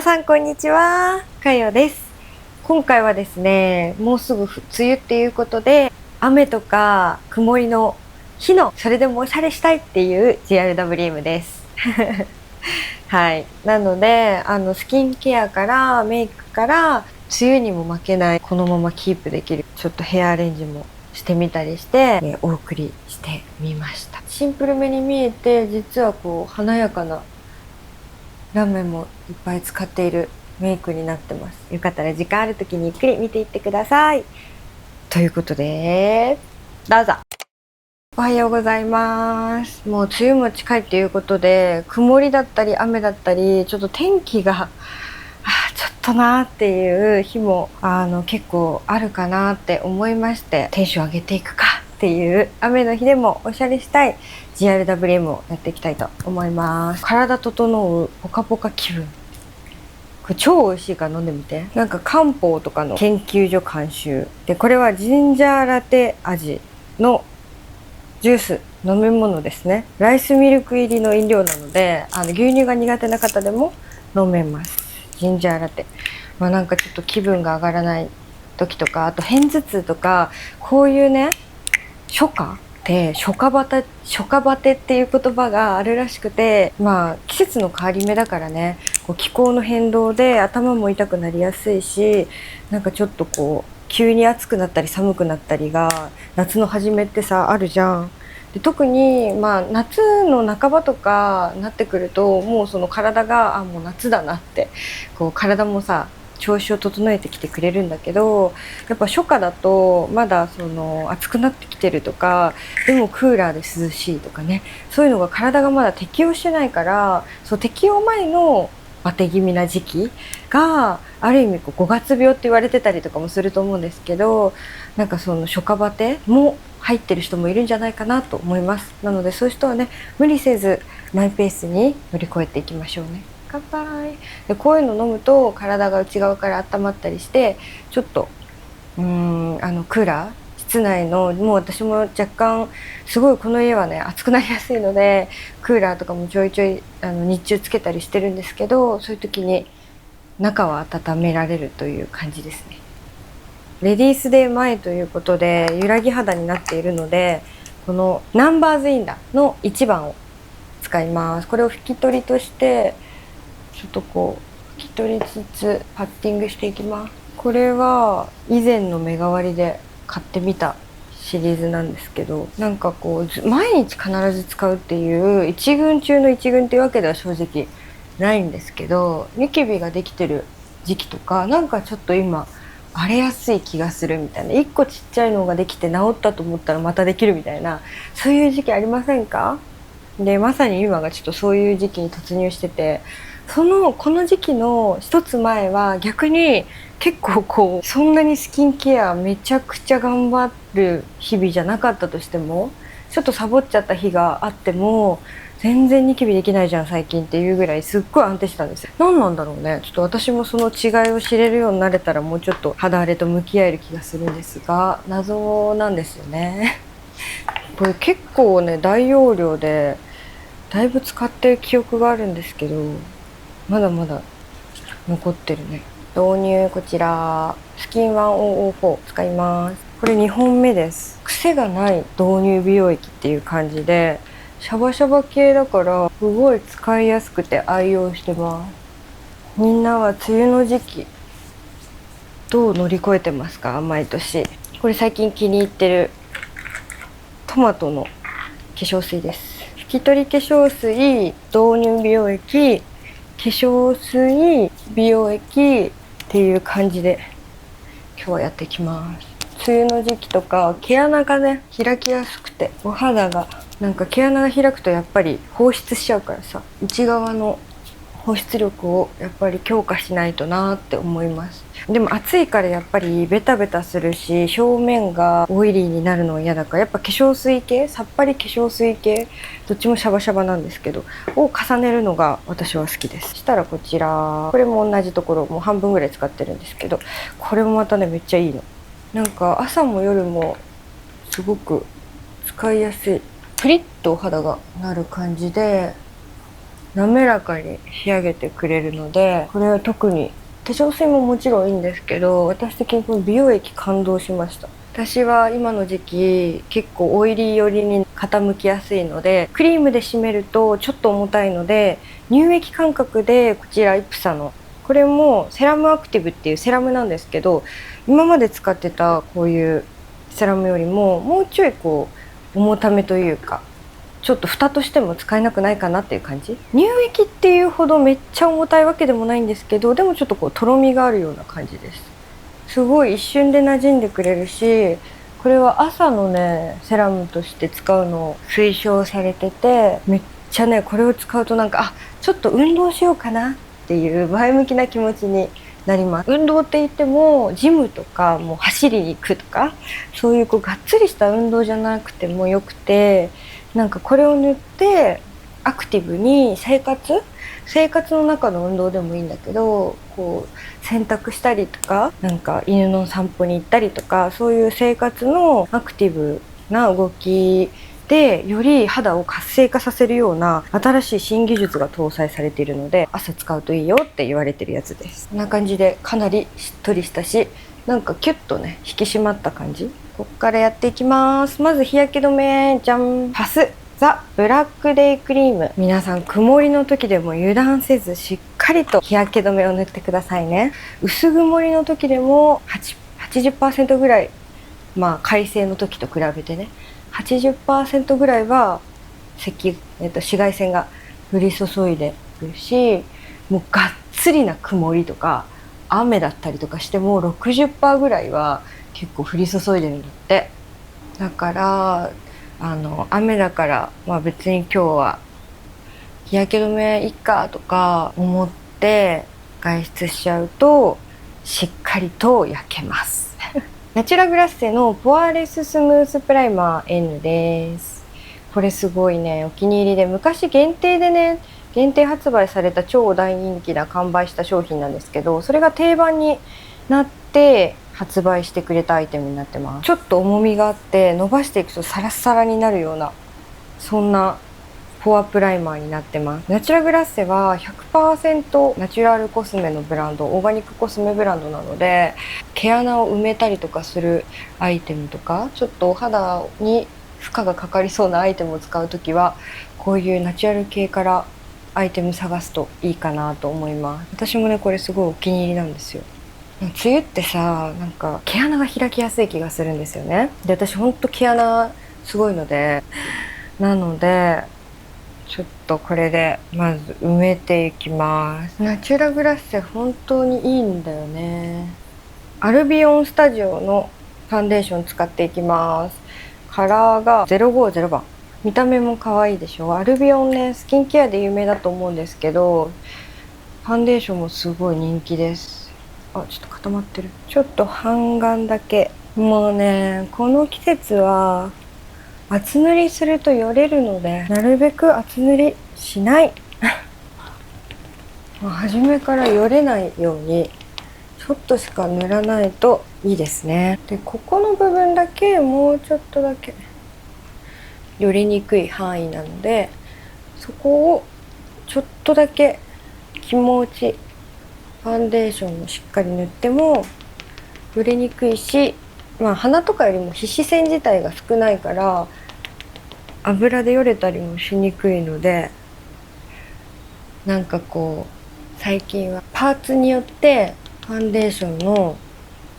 さんこんにちは、かよです。今回はですね、もうすぐ梅雨っていうことで、雨とか曇りの日のそれでもおしゃれしたいっていう GRWM です。はい。なので、スキンケアからメイクから梅雨にも負けないこのままキープできるちょっとヘアアレンジもしてみたりして、お送りしてみました。シンプルめに見えて、実はこう華やかなラメもいっぱい使っているメイクになってます。よかったら時間ある時にゆっくり見ていってください。ということで、どうぞ。おはようございます。もう梅雨も近いっていうことで、曇りだったり雨だったり、ちょっと天気が、ちょっとなーっていう日も結構あるかなって思いまして、テンション上げていくかっていう雨の日でもおしゃれしたい GRWM をやっていきたいと思います。体整うポカポカ気分。これ超美味しいから飲んでみて。なんか漢方とかの研究所監修で、これはジンジャーラテ味のジュース飲み物ですね。ライスミルク入りの飲料なので、牛乳が苦手な方でも飲めます。ジンジャーラテ。なんかちょっと気分が上がらない時とか、あと片頭痛とか、こういうね、初夏って初夏バテっていう言葉があるらしくて、季節の変わり目だからね、こう気候の変動で頭も痛くなりやすいし、なんかちょっとこう急に暑くなったり寒くなったりが夏の初めってさあるじゃん。で特に夏の半ばとかなってくると、もうその体がもう夏だなって、こう体もさ調子を整えてきてくれるんだけど、やっぱ初夏だとまだその暑くなってきてるとか、でもクーラーで涼しいとかね、そういうのが体がまだ適応してないから、そう適応前のバテ気味な時期がある意味こう5月病って言われてたりとかもすると思うんですけど、なんかその初夏バテも入ってる人もいるんじゃないかなと思います。なのでそういう人はね、無理せずマイペースに乗り越えていきましょうね。乾杯。でこういうの飲むと体が内側から温まったりして、ちょっとクーラー室内の、もう私も若干すごいこの家はね暑くなりやすいので、クーラーとかもちょいちょい日中つけたりしてるんですけど、そういう時に中は温められるという感じですね。レディースデー前ということで揺らぎ肌になっているので、このナンバーズインダの1番を使います。これを拭き取りとしてちょっとこう拭き取りつつパッティングしていきます。これは以前の目代わりで買ってみたシリーズなんですけど、なんかこう毎日必ず使うっていう一軍中の一軍っていうわけでは正直ないんですけど、ニキビができてる時期とか、なんかちょっと今荒れやすい気がするみたいな、1個ちっちゃいのができて治ったと思ったらまたできるみたいな、そういう時期ありませんか？でまさに今がちょっとそういう時期に突入してて、この時期の一つ前は逆に結構こうそんなにスキンケアめちゃくちゃ頑張る日々じゃなかったとしても、ちょっとサボっちゃった日があっても全然ニキビできないじゃん最近っていうぐらいすっごい安定してたんですよ。何なんだろうね。ちょっと私もその違いを知れるようになれたらもうちょっと肌荒れと向き合える気がするんですが、謎なんですよね。これ結構ね大容量でだいぶ使ってる記憶があるんですけど、まだまだ残ってるね。導入こちらスキン1004使います。これ2本目です。癖がない導入美容液っていう感じで、シャバシャバ系だからすごい使いやすくて愛用してます。みんなは梅雨の時期どう乗り越えてますか？毎年。これ最近気に入ってるトマトの化粧水です。拭き取り化粧水、導入美容液、化粧水、美容液っていう感じで今日はやっていきます。梅雨の時期とか毛穴がね開きやすくて、お肌がなんか毛穴が開くとやっぱり放出しちゃうからさ、内側の保湿力をやっぱり強化しないとなって思います。でも暑いからやっぱりベタベタするし、表面がオイリーになるのは嫌だから、やっぱ化粧水系、さっぱり化粧水系、どっちもシャバシャバなんですけどを重ねるのが私は好きです。そしたらこちら、これも同じところもう半分ぐらい使ってるんですけど、これもまたねめっちゃいいの。なんか朝も夜もすごく使いやすい、プリッとお肌がなる感じで、滑らかに仕上げてくれるので、これは特に化粧水ももちろんいいんですけど、私的にこの美容液感動しました。私は今の時期結構オイリー寄りに傾きやすいので、クリームで締めるとちょっと重たいので、乳液感覚でこちらイプサのこれもセラムアクティブっていうセラムなんですけど、今まで使ってたこういうセラムよりももうちょいこう重ためというか、ちょっと蓋としても使えなくないかなっていう感じ。乳液っていうほどめっちゃ重たいわけでもないんですけど、でもちょっとこうとろみがあるような感じです。すごい一瞬で馴染んでくれるし、これは朝のねセラムとして使うのを推奨されてて、めっちゃねこれを使うとなんかちょっと運動しようかなっていう前向きな気持ちになります。運動って言ってもジムとかもう走りに行くとか、そういうこうがっつりした運動じゃなくてもよくて、なんかこれを塗ってアクティブに生活の中の運動でもいいんだけど、こう洗濯したりとか、なんか犬の散歩に行ったりとか、そういう生活のアクティブな動きでより肌を活性化させるような新しい新技術が搭載されているので、朝使うといいよって言われてるやつです。こんな感じでかなりしっとりしたし、なんかキュッとね引き締まった感じ。こっからやっていきます。まず日焼け止め、じゃん。パスザ・ブラックデイクリーム。皆さん曇りの時でも油断せずしっかりと日焼け止めを塗ってくださいね。薄曇りの時でも80% ぐらい、まあ快晴の時と比べてね 80% ぐらいは紫外線が降り注いでるし、もうがっつりな曇りとか雨だったりとかしても 60% ぐらいは結構降り注いでるんだって。だから雨だから、まあ、別に今日は日焼け止めいっかとか思って外出しちゃうとしっかりと焼けますナチュラグラッセのポアレススムースプライマー N です。これすごいねお気に入りで、昔限定でね限定発売された超大人気な完売した商品なんですけど、それが定番になって発売してくれたアイテムになってます。ちょっと重みがあって伸ばしていくとサラッサラになるような、そんなフォアプライマーになってます。ナチュラグラッセは 100% ナチュラルコスメのブランド、オーガニックコスメブランドなので、毛穴を埋めたりとかするアイテムとか、ちょっとお肌に負荷がかかりそうなアイテムを使うときはこういうナチュラル系からアイテム探すといいかなと思います。私もねこれすごいお気に入りなんですよ。梅雨ってさ、なんか毛穴が開きやすい気がするんですよね。で私ほんと毛穴すごいので、なのでちょっとこれでまず埋めていきます。ナチュラグラッセ本当にいいんだよね。アルビオンスタジオのファンデーション使っていきます。カラーが050番。見た目も可愛いでしょ。アルビオンねスキンケアで有名だと思うんですけど、ファンデーションもすごい人気です。ちょっと固まってる。ちょっと半眼だけ。もうねこの季節は厚塗りするとよれるので、なるべく厚塗りしない初めからよれないようにちょっとしか塗らないといいですね。でここの部分だけもうちょっとだけよりにくい範囲なので、そこをちょっとだけ気持ちファンデーションをしっかり塗ってもよれにくいし、まあ鼻とかよりも皮脂腺自体が少ないから油でよれたりもしにくいので、なんかこう最近はパーツによってファンデーションの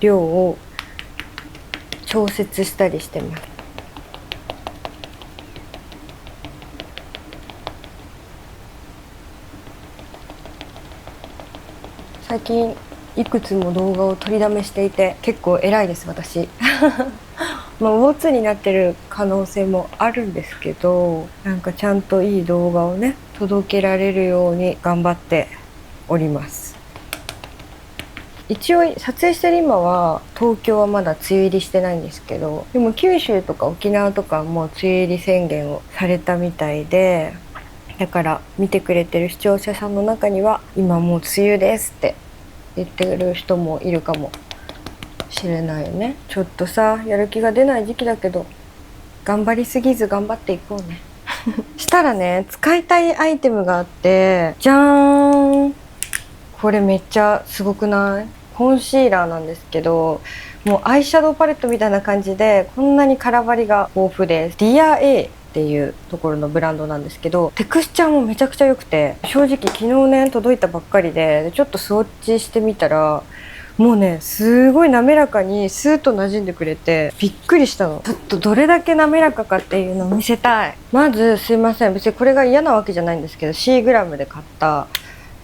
量を調節したりしてます。最近いくつも動画を撮りだめしていて結構偉いです私まあ大津になってる可能性もあるんですけど、なんかちゃんといい動画をね届けられるように頑張っております。一応撮影してる今は東京はまだ梅雨入りしてないんですけど、でも九州とか沖縄とかはもう梅雨入り宣言をされたみたいで、だから見てくれてる視聴者さんの中には今もう梅雨ですって言ってる人もいるかもしれないよね。ちょっとさやる気が出ない時期だけど頑張りすぎず頑張っていこうね下したらね、使いたいアイテムがあって、じゃーん、これめっちゃすごくない？コンシーラーなんですけど、もうアイシャドウパレットみたいな感じで、こんなにカラーバリが豊富です。ディア A っていうところのブランドなんですけど、テクスチャーもめちゃくちゃ良くて、正直昨日ね届いたばっかりで、ちょっとスウォッチしてみたら、もうねすごい滑らかにスーッと馴染んでくれてびっくりしたの。ちょっとどれだけ滑らかかっていうのを見せたい。まずすいません、別にこれが嫌なわけじゃないんですけど、 C グラムで買った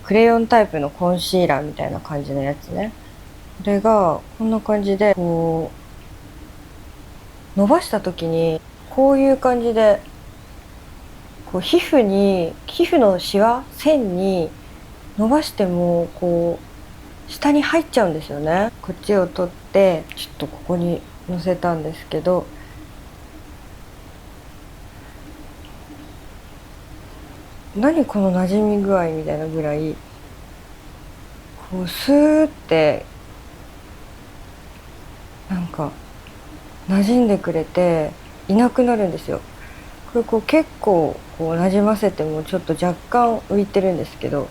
クレヨンタイプのコンシーラーみたいな感じのやつね。これがこんな感じで、こう伸ばした時にこういう感じで、こう皮膚のシワ線に伸ばしてもこう下に入っちゃうんですよね。こっちを取ってちょっとここにのせたんですけど、何この馴染み具合みたいなぐらい、こうスーってなんか馴染んでくれていなくなるんですよ。これこう結構こう馴染ませてもちょっと若干浮いてるんですけど、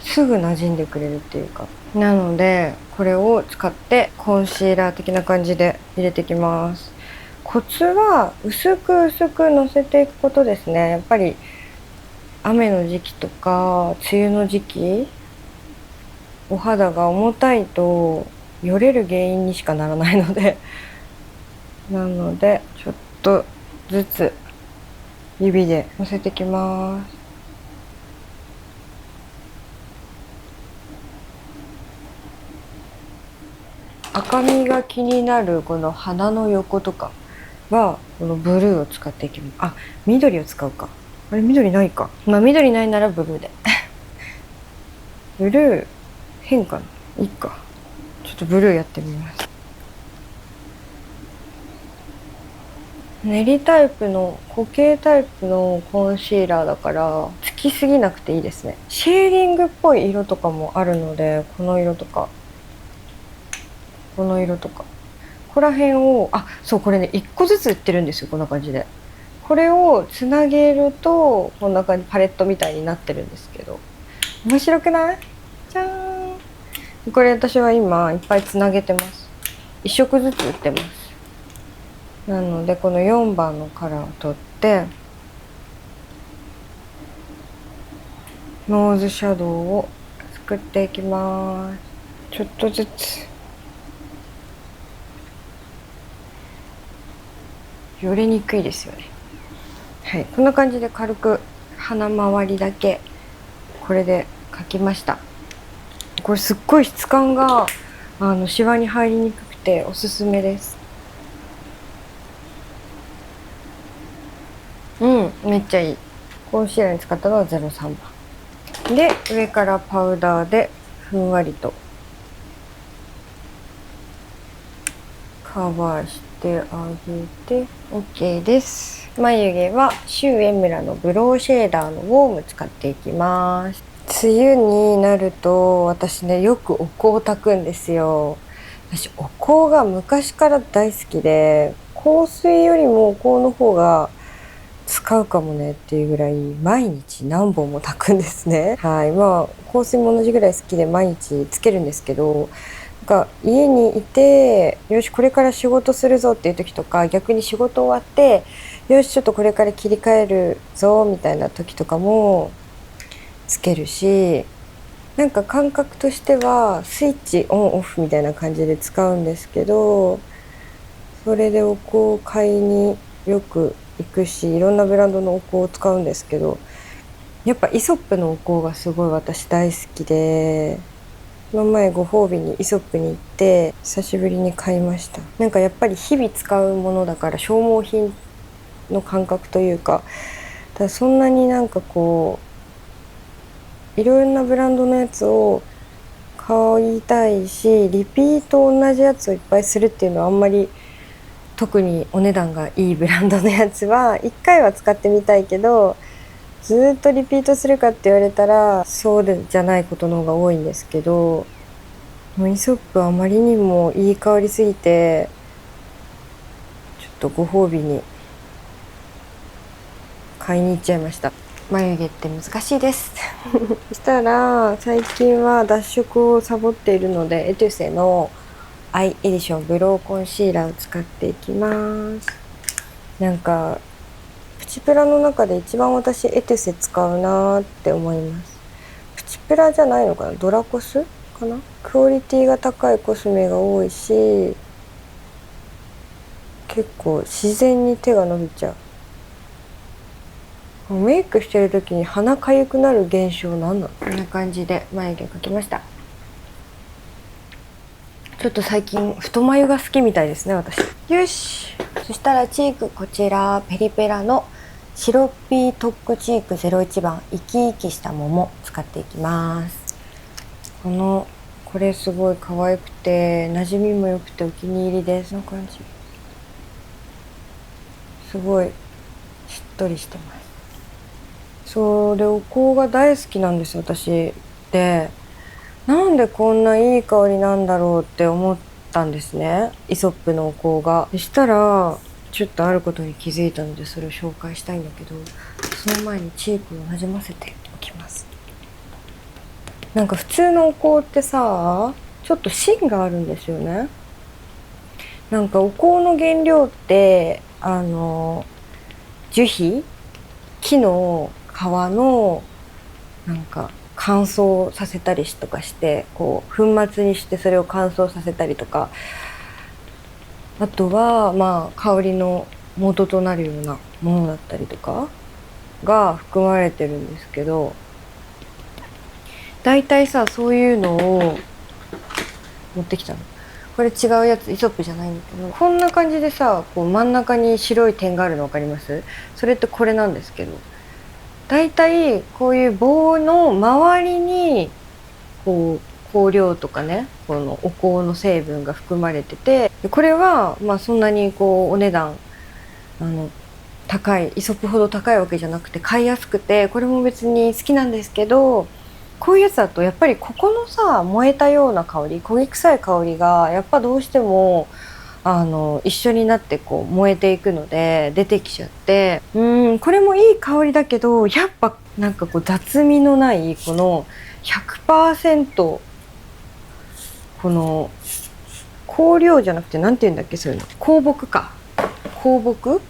すぐ馴染んでくれるっていうか、なのでこれを使ってコンシーラー的な感じで入れていきます。コツは薄く薄くのせていくことですね。やっぱり雨の時期とか梅雨の時期、お肌が重たいとよれる原因にしかならないのでなのでちょっとずつ指でのせてきます。赤みが気になるこの鼻の横とかはこのブルーを使っていきます。あ、緑を使うか。あれ緑ないか。まあ緑ないならブルーでブルー変かな、いいか。ちょっとブルーやってみます。練りタイプの固形タイプのコンシーラーだからつきすぎなくていいですね。シェーディングっぽい色とかもあるので、この色とかこの色とか、ここら辺を、あ、そう、これね1個ずつ売ってるんですよ、こんな感じで。これをつなげるとこんな感じ、パレットみたいになってるんですけど、面白くない？じゃーん。これ私は今いっぱいつなげてます。1色ずつ売ってます。なのでこの4番のカラーを取ってノーズシャドウを作っていきます。ちょっとずつ。よれにくいですよね。はい、こんな感じで軽く鼻周りだけこれで描きました。これすっごい質感がシワに入りにくくておすすめです。うん、めっちゃいい。コンシーラーに使ったのは03番で、上からパウダーでふんわりとカバーしてあげて OK です。眉毛はシュウエムラのブローシェーダーのウォーム使っていきます。梅雨になると私ね、よくお香を焚くんですよ。私お香が昔から大好きで、香水よりもお香の方が使うかもねっていうぐらい毎日何本も炊くんですね。はい、まあ香水も同じぐらい好きで毎日つけるんですけど、なんか家にいてよしこれから仕事するぞっていう時とか、逆に仕事終わってよしちょっとこれから切り替えるぞみたいな時とかもつけるし、なんか感覚としてはスイッチオンオフみたいな感じで使うんですけど、それでお香を買いによく行くし、いろんなブランドのお香を使うんですけど、やっぱイソップのお香がすごい私大好きで、この前ご褒美にイソップに行って久しぶりに買いました。なんかやっぱり日々使うものだから消耗品の感覚というか、ただそんなになんかこういろんなブランドのやつを買いたいし、リピート同じやつをいっぱいするっていうのはあんまり、特にお値段がいいブランドのやつは1回は使ってみたいけど、ずっとリピートするかって言われたらそうじゃないことの方が多いんですけど、もうイソップはあまりにもいい香りすぎて、ちょっとご褒美に買いに行っちゃいました。眉毛って難しいですそしたら最近は脱色をサボっているので、エトゥセのアイエディションブローコンシーラーを使っていきます。なんかプチプラの中で一番私エトゥセ使うなーって思います。プチプラじゃないのかな、ドラコスかな。クオリティが高いコスメが多いし、結構自然に手が伸びちゃう。メイクしてる時に鼻かゆくなる現象なんなの。こんな感じで眉毛描きました。ちょっと最近太眉が好きみたいですね、私。よし。そしたらチーク、こちらペリペラの白ッピートックチーク01番生き生きした桃使っていきます。これすごい可愛くて馴染みも良くてお気に入りです。こんな感じ。すごいしっとりしてます。そうで、お香が大好きなんです私。で、なんでこんないい香りなんだろうって思ったんですね、イソップのお香が。そしたらちょっとあることに気づいたので、それを紹介したいんだけど、その前にチークをなじませておきます。なんか普通のお香ってさ、ちょっと芯があるんですよね。なんかお香の原料って樹皮、木の皮のなんか乾燥させたりとかして、こう粉末にしてそれを乾燥させたりとか、あとはまあ香りの元となるようなものだったりとかが含まれてるんですけど、だいたいさ、そういうのを持ってきたの。これ違うやつ、イソップじゃないんだけど、こんな感じでさ、こう真ん中に白い点があるの分かります？それってこれなんですけど、だいたいこういう棒の周りにこう香料とかね、このお香の成分が含まれてて、これはまあそんなにこうお値段高い、イソップほど高いわけじゃなくて買いやすくて、これも別に好きなんですけど、こういうやつだとやっぱりここのさ、燃えたような香り、焦げ臭い香りがやっぱどうしても一緒になってこう燃えていくので出てきちゃって、これもいい香りだけど、やっぱなんかこう雑味のないこの 100% この香料じゃなくて、なんて言うんだっけ、そういうの香木か、香木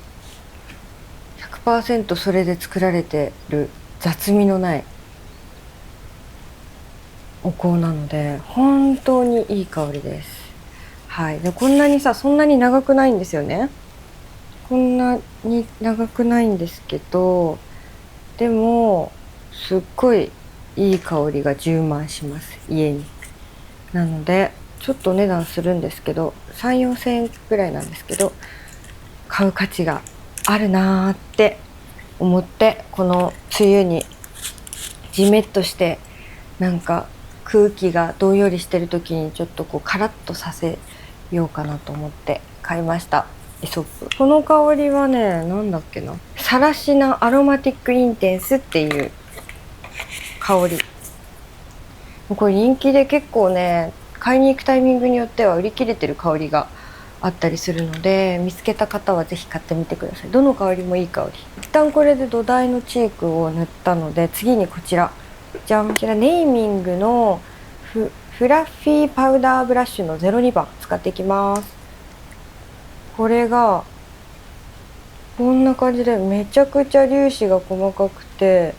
100% それで作られてる雑味のないお香なので本当にいい香りです。はい。で、こんなにさ、そんなに長くないんですよね。こんなに長くないんですけど、でもすっごいいい香りが充満します、家に。なのでちょっとお値段するんですけど、3、4千円ぐらいなんですけど、買う価値があるなーって思って、この梅雨にジメッとしてなんか空気がどんよりしてる時にちょっとこうカラッとさせようかなと思って買いました、イソップ。この香りはね、なんだっけな、サラシナアロマティックインテンスっていう香り。これ人気で結構ね、買いに行くタイミングによっては売り切れてる香りがあったりするので、見つけた方はぜひ買ってみてください。どの香りもいい香り。一旦これで土台のチークを塗ったので、次にこちら、じゃん、こちらネーミングのフラッフィーパウダーブラッシュの02番使っていきます。これがこんな感じでめちゃくちゃ粒子が細かくて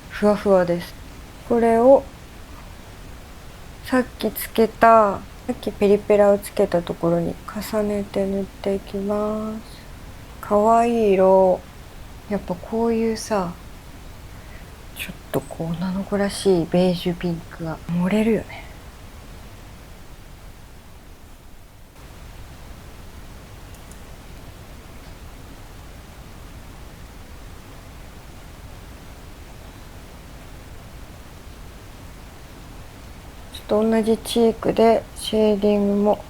ふわふわです。これをさっきペリペラをつけたところに重ねて塗っていきます。かわいい色。やっぱこういうさ、ちょっとこう女の子らしいベージュピンクが漏れるよね。ちょっと同じチークでシェーディングも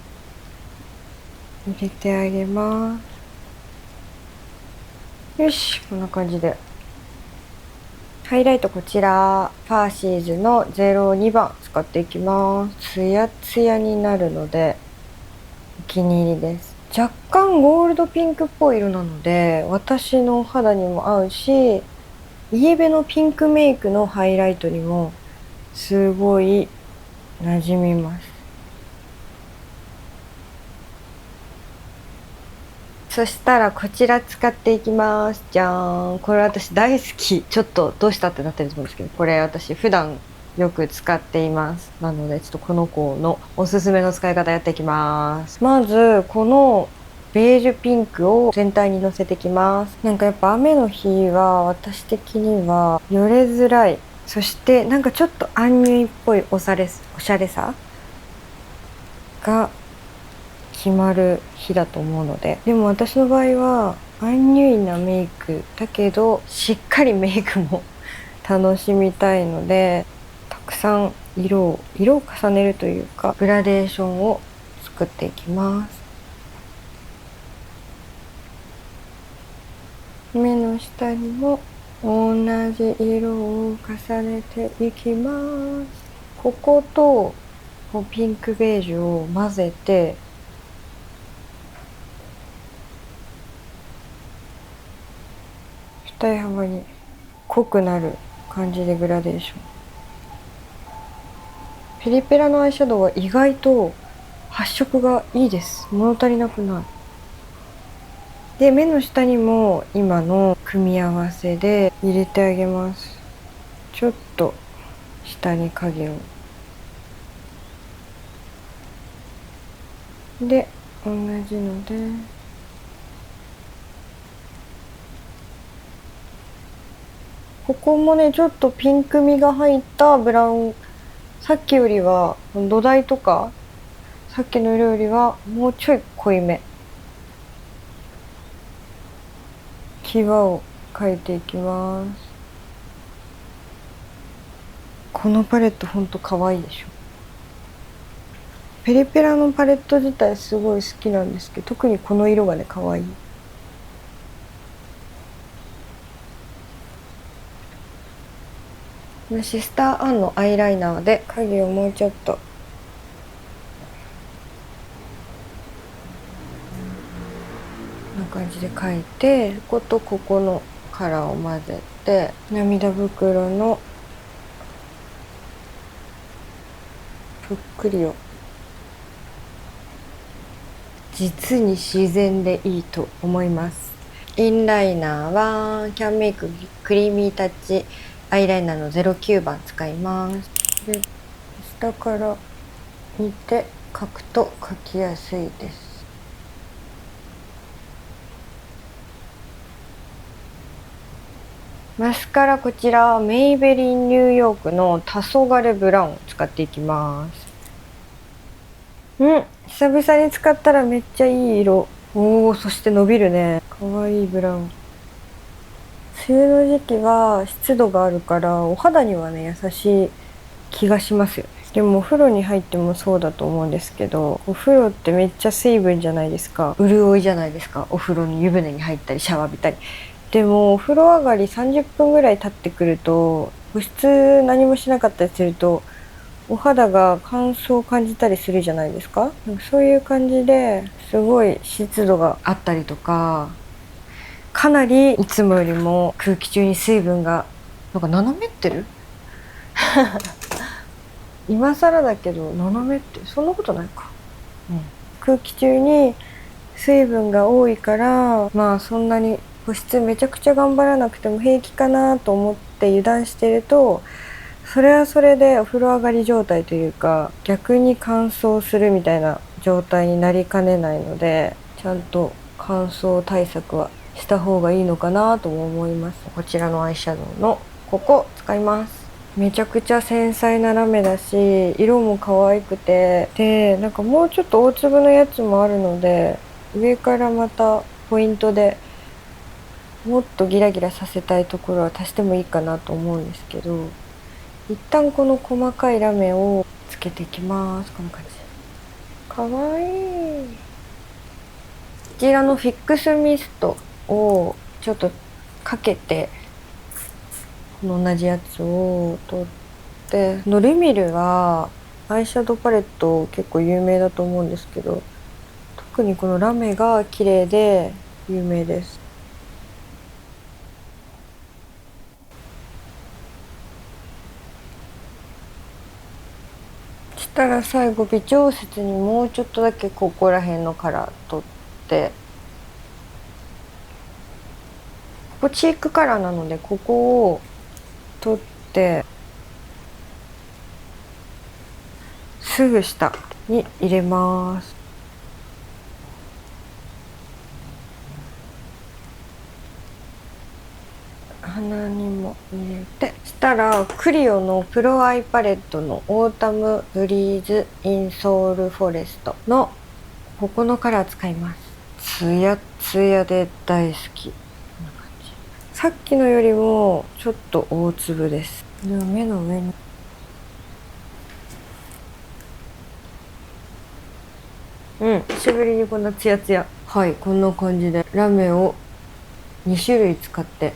入れてあげます。よし、こんな感じで。ハイライト、こちらファーシーズの02番使っていきます。ツヤツヤになるのでお気に入りです。若干ゴールドピンクっぽい色なので私の肌にも合うし、イエベのピンクメイクのハイライトにもすごい馴染みます。そしたらこちら使っていきます。じゃーん。これ私大好き。ちょっとどうしたってなってると思うんですけど、これ私普段よく使っています。なのでちょっとこの子のおすすめの使い方やっていきます。まずこのベージュピンクを全体にのせていきます。なんかやっぱ雨の日は私的にはよれづらい。そしてなんかちょっとアンニュイっぽいおしゃれさが決まる日だと思うので、でも私の場合はアンニュイなメイクだけどしっかりメイクも楽しみたいので、たくさん色を重ねるというかグラデーションを作っていきます。目の下にも同じ色を重ねていきます。こことピンクベージュを混ぜて、二重幅に濃くなる感じでグラデーション。ペリペラのアイシャドウは意外と発色がいいです。物足りなくない。で、目の下にも今の組み合わせで入れてあげます。ちょっと下に影を。で、同じのでここもね、ちょっとピンクみが入ったブラウン。さっきよりは土台とかさっきの色よりはもうちょい濃いめ。際を描いていきます。このパレットほんと可愛いでしょ。ペリペラのパレット自体すごい好きなんですけど、特にこの色がね可愛い。シスターアンのアイライナーで影をもうちょっとこんな感じで描いて、こことここのカラーを混ぜて、涙袋のぷっくりを実に自然でいいと思います。インライナーはキャンメイククリーミータッチアイライナーの09番使います。で、下から見て描くと描きやすいです。マスカラ、こちらメイベリンニューヨークの黄昏ブラウンを使っていきます。久々に使ったらめっちゃいい色。おお、そして伸びるね。かわいいブラウン。梅雨の時期は湿度があるからお肌にはね優しい気がしますよね。でもお風呂に入ってもそうだと思うんですけど、お風呂ってめっちゃ水分じゃないですか。潤いじゃないですか。お風呂に湯船に入ったりシャワー浴びたり。でもお風呂上がり30分ぐらい経ってくると、保湿何もしなかったりするとお肌が乾燥を感じたりするじゃないですか。なんかそういう感じですごい湿度があったりとか、かなりいつもよりも空気中に水分がなんか斜めってる今更だけど斜めってそんなことないか、空気中に水分が多いから、まあそんなに保湿めちゃくちゃ頑張らなくても平気かなと思って油断してると、それはそれでお風呂上がり状態というか逆に乾燥するみたいな状態になりかねないので、ちゃんと乾燥対策はした方がいいのかなとも思います。こちらのアイシャドウのここ使います。めちゃくちゃ繊細なラメだし色も可愛くて、でなんかもうちょっと大粒のやつもあるので、上からまたポイントでもっとギラギラさせたいところは足してもいいかなと思うんですけど、一旦この細かいラメをつけていきます。こんな感じ。かわいい。こちらのフィックスミストをちょっとかけて、この同じやつを取って、ルミルはアイシャドウパレット結構有名だと思うんですけど、特にこのラメが綺麗で有名です。したら最後微調節にもうちょっとだけここら辺のカラー取って、ここチークカラーなのでここを取ってすぐ下に入れます。鼻にも入れて、したらクリオのプロアイパレットのオータムブリーズインソールフォレストのここのカラー使います。ツヤツヤで大好き。こんな感じ。さっきのよりもちょっと大粒です。では目の上に久しぶりにこんなツヤツヤ。はい、こんな感じでラメを2種類使って、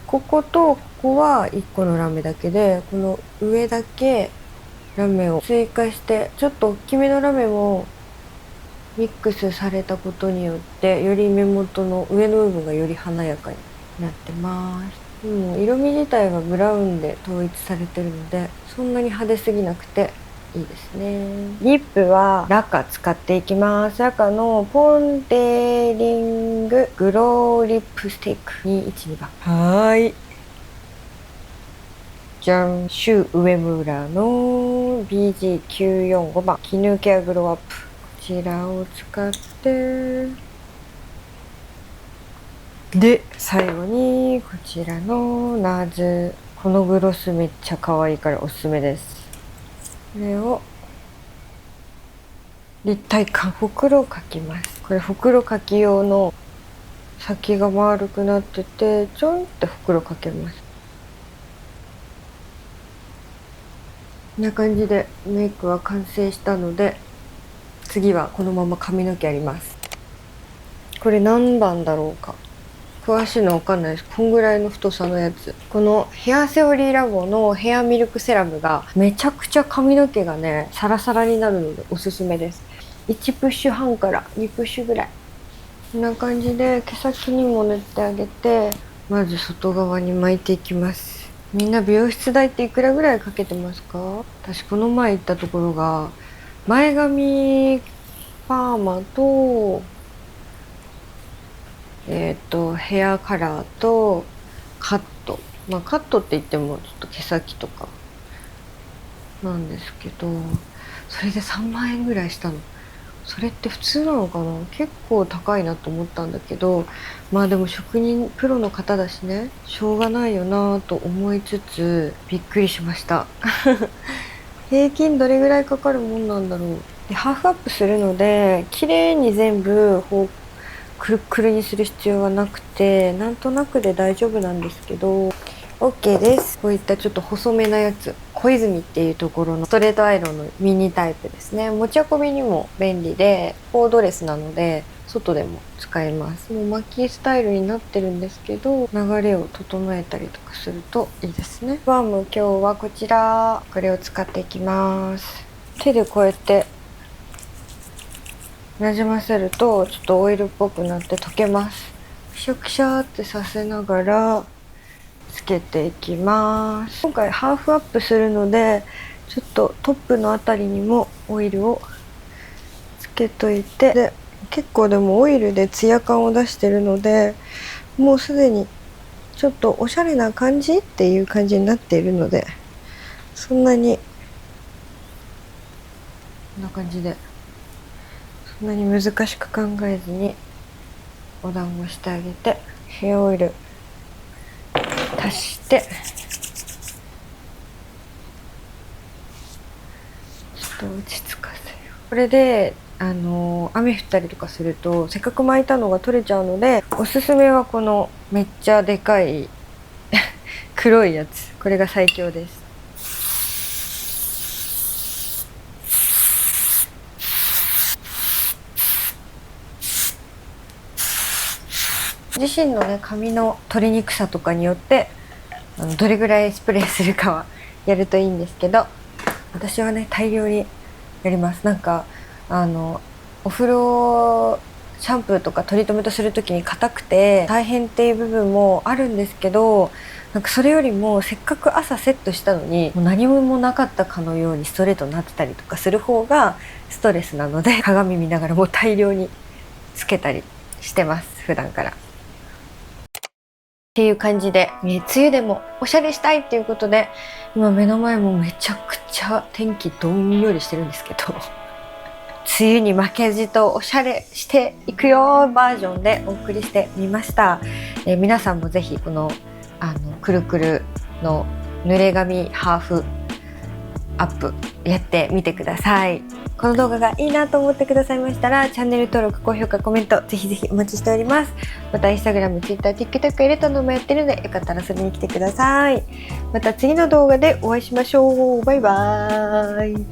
こことここは1個のラメだけで、この上だけラメを追加して、ちょっと大きめのラメもミックスされたことによってより目元の上の部分がより華やかになってます。もう色味自体はブラウンで統一されてるので、そんなに派手すぎなくていいですね。リップはラカ使っていきます。ラカのポンデリンググローリップスティック212番。じゃん、シュウ上村の BG945 番絹ケアグローアップ。こちらを使って、で最後にこちらのナーズ。このグロスめっちゃ可愛いからおすすめです。これを立体感、ほくろを描きます。これほくろ描き用の先が丸くなってて、ちょんってほくろ描けます。こんな感じでメイクは完成したので、次はこのまま髪の毛やります。これ何番だろうか、詳しいのわかんないです。こんぐらいの太さのやつ。このヘアセオリーラボのヘアミルクセラムがめちゃくちゃ髪の毛がねサラサラになるのでおすすめです。1プッシュ半から2プッシュぐらい。こんな感じで毛先にも塗ってあげて、まず外側に巻いていきます。みんな美容室代っていくらぐらいかけてますか？私この前行ったところが前髪パーマとヘアカラーとカット、カットって言ってもちょっと毛先とかなんですけど、それで3万円ぐらいしたの。それって普通なのかな？結構高いなと思ったんだけど、でも職人プロの方だしね、しょうがないよなと思いつつびっくりしました平均どれぐらいかかるもんなんだろう。でハーフアップするので綺麗に全部くるっくるにする必要はなくて、なんとなくで大丈夫なんですけど OK です。こういったちょっと細めなやつ、小泉っていうところのストレートアイロンのミニタイプですね。持ち運びにも便利でコードレスなので外でも使えます。もう巻きスタイルになってるんですけど、流れを整えたりとかするといいですね。バーム今日はこちら、これを使っていきます。手でこうやってなじませるとちょっとオイルっぽくなって溶けます。くしゃくしゃってさせながらつけていきます。今回ハーフアップするのでちょっとトップのあたりにもオイルをつけといて、で結構でもオイルでツヤ感を出してるので、もうすでにちょっとおしゃれな感じっていう感じになっているので、そんなにこんな感じでそんなに難しく考えずにお団子してあげて、ヘアオイル足してちょっと落ち着かせる。これで雨降ったりとかするとせっかく巻いたのが取れちゃうので、おすすめはこのめっちゃでかい黒いやつ、これが最強です。自身のね髪の取りにくさとかによってどれぐらいスプレーするかはやるといいんですけど、私はね大量にやります。なんかお風呂シャンプーとかトリートメントする時に硬くて大変っていう部分もあるんですけど、なんかそれよりもせっかく朝セットしたのにもう何もなかったかのようにストレートになってたりとかする方がストレスなので、鏡見ながらもう大量につけたりしてます、普段から。っていう感じで、梅雨でもおしゃれしたいっていうことで、今目の前もめちゃくちゃ天気どんよりしてるんですけど梅雨に負けじとおしゃれしていくよバージョンでお送りしてみました。皆さんもぜひこのくるくるの濡れ髪ハーフアップやってみてください。この動画がいいなと思ってくださいましたら、チャンネル登録、高評価、コメントぜひぜひお待ちしております。また Instagram、Twitter、TikTok 入れたのもやってるので、よかったらそれに来てください。また次の動画でお会いしましょう。バイバーイ。